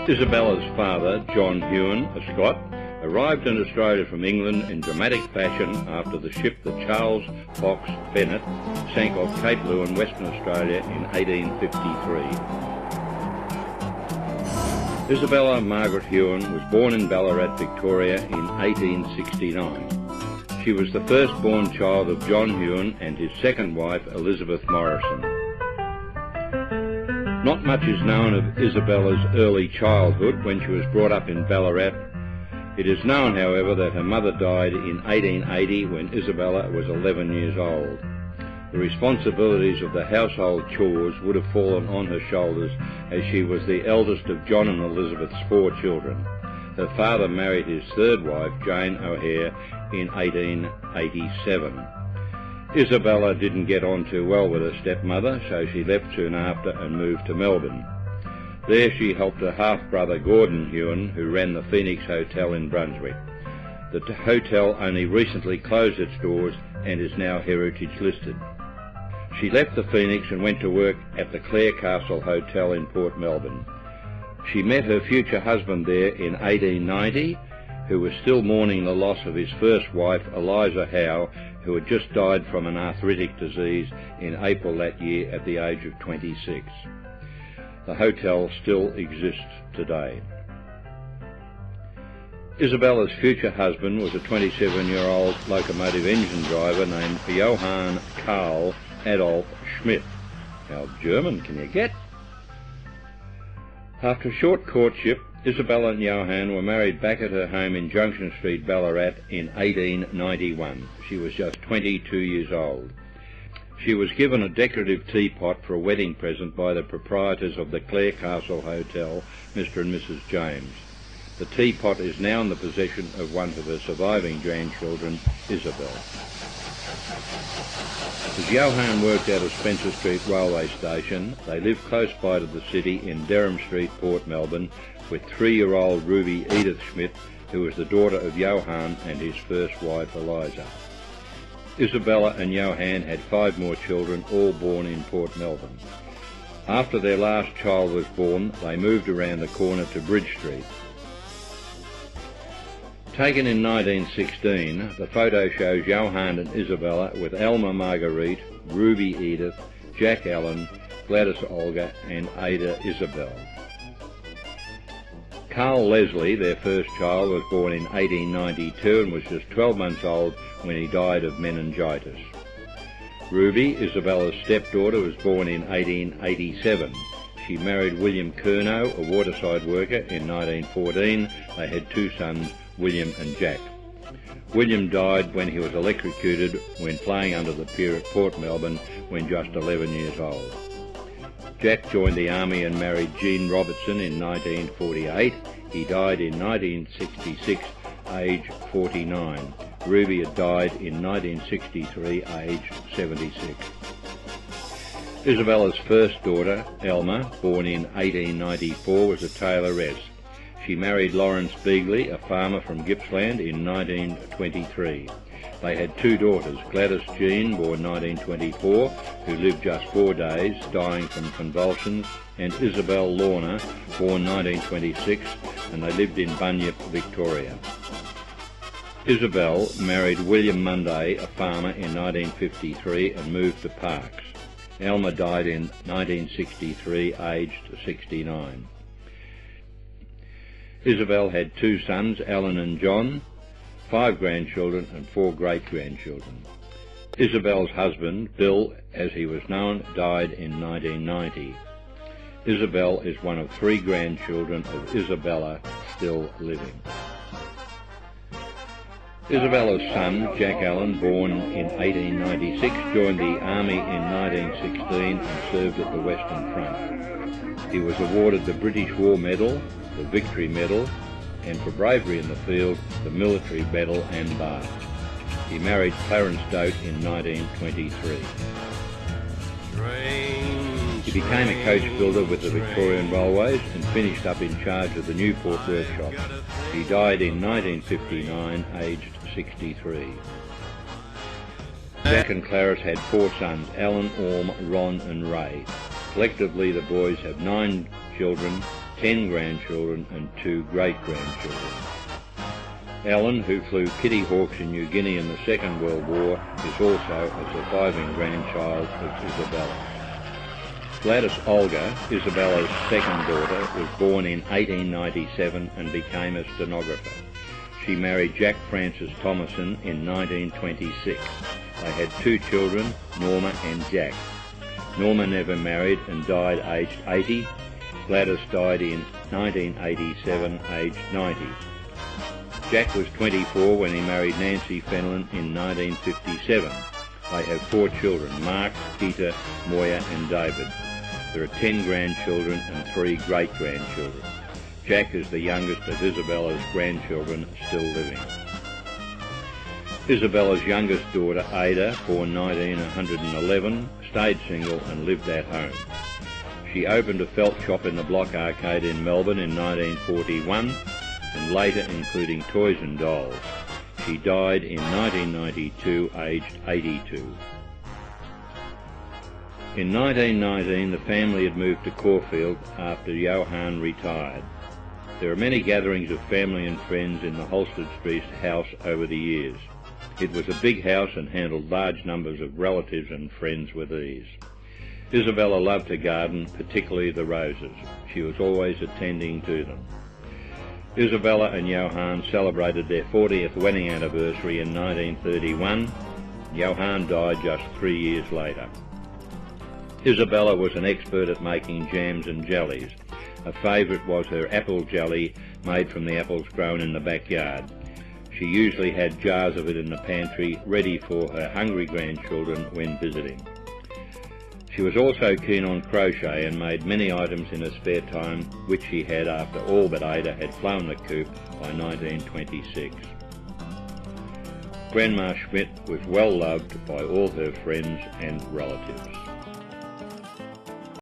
Isabella's father, John Hughan, a Scot, arrived in Australia from England in dramatic fashion after the ship the Charles Fox Bennett sank off Cape Leeuwin, Western Australia in 1853. Isabella Margaret Hughan was born in Ballarat, Victoria in 1869. She was the firstborn child of John Hughan and his second wife, Elizabeth Morrison. Not much is known of Isabella's early childhood when she was brought up in Ballarat. It is known, however, that her mother died in 1880 when Isabella was 11 years old. The responsibilities of the household chores would have fallen on her shoulders as she was the eldest of John and Elizabeth's 4 children. Her father married his third wife, Jane O'Hare, in 1887. Isabella didn't get on too well with her stepmother, so she left soon after and moved to Melbourne. There she helped her half-brother Gordon Hughan, who ran the Phoenix Hotel in Brunswick. The hotel only recently closed its doors and is now heritage listed. She left the Phoenix and went to work at the Clare Castle Hotel in Port Melbourne. She met her future husband there in 1890, who was still mourning the loss of his first wife, Eliza Howe, who had just died from an arthritic disease in April that year at the age of 26. The hotel still exists today. Isabella's future husband was a 27-year-old locomotive engine driver named Johann Karl Adolf Schmidt. How German can you get? After a short courtship, Isabella and Johann were married back at her home in Junction Street, Ballarat in 1891. She was just 22 years old. She was given a decorative teapot for a wedding present by the proprietors of the Clare Castle Hotel, Mr. and Mrs. James. The teapot is now in the possession of one of her surviving grandchildren, Isabel. As Johann worked out of Spencer Street railway station, they lived close by to the city in Derham Street, Port Melbourne, with 3-year-old Ruby Edith Schmidt, who was the daughter of Johann and his first wife, Eliza. Isabella and Johann had 5 more children, all born in Port Melbourne. After their last child was born, they moved around the corner to Bridge Street. Taken in 1916, the photo shows Johann and Isabella with Alma Marguerite, Ruby Edith, Jack Allen, Gladys Olga and Ada Isabel. Carl Leslie, their first child, was born in 1892 and was just 12 months old when he died of meningitis. Ruby, Isabella's stepdaughter, was born in 1887. She married William Curnow, a waterside worker, in 1914. They had 2 sons, William and Jack. William died when he was electrocuted when playing under the pier at Port Melbourne when just 11 years old. Jack joined the army and married Jean Robertson in 1948. He died in 1966, aged 49. Ruby had died in 1963, aged 76. Isabella's first daughter, Elma, born in 1894, was a tailoress. She married Lawrence Beagley, a farmer from Gippsland, in 1923. They had 2 daughters, Gladys Jean, born 1924, who lived just 4 days, dying from convulsions, and Isabel Lorna, born 1926, and they lived in Bunyip, Victoria. Isabel married William Munday, a farmer, in 1953 and moved to Parkes. Alma died in 1963, aged 69. Isabel had 2 sons, Alan and John, 5 grandchildren and 4 great-grandchildren. Isabel's husband, Bill, as he was known, died in 1990. Isabel is one of 3 grandchildren of Isabella still living. Isabella's son, Jack Allen, born in 1896, joined the Army in 1916 and served at the Western Front. He was awarded the British War Medal, the Victory Medal, and for bravery in the field, the Military Medal and Bar. He married Clarence Dote in 1923. He became a coach builder with the Victorian Railways and finished up in charge of the Newport workshop. He died in 1959, aged 63. Jack and Clarence had 4 sons, Alan, Orm, Ron and Ray. Collectively, the boys have 9 children, 10 grandchildren and 2 great-grandchildren. Alan, who flew Kitty Hawks in New Guinea in the Second World War, is also a surviving grandchild of Isabella. Gladys Olga, Isabella's second daughter, was born in 1897 and became a stenographer. She married Jack Francis Thomason in 1926. They had 2 children, Norma and Jack. Norma never married and died aged 80. Gladys died in 1987, aged 90. Jack was 24 when he married Nancy Fenelon in 1957. They have 4 children, Mark, Peter, Moya and David. There are 10 grandchildren and 3 great-grandchildren. Jack is the youngest of Isabella's grandchildren still living. Isabella's youngest daughter, Ada, born 1911, stayed single and lived at home. She opened a felt shop in the Block Arcade in Melbourne in 1941, and later including toys and dolls. She died in 1992, aged 82. In 1919, the family had moved to Caulfield after Johann retired. There are many gatherings of family and friends in the Halsted Street house over the years. It was a big house and handled large numbers of relatives and friends with ease. Isabella loved to garden, particularly the roses. She was always attending to them. Isabella and Johann celebrated their 40th wedding anniversary in 1931. Johann died just 3 years later. Isabella was an expert at making jams and jellies. A favourite was her apple jelly made from the apples grown in the backyard. She usually had jars of it in the pantry ready for her hungry grandchildren when visiting. She was also keen on crochet and made many items in her spare time, which she had after all but Ada had flown the coop by 1926. Grandma Schmidt was well loved by all her friends and relatives.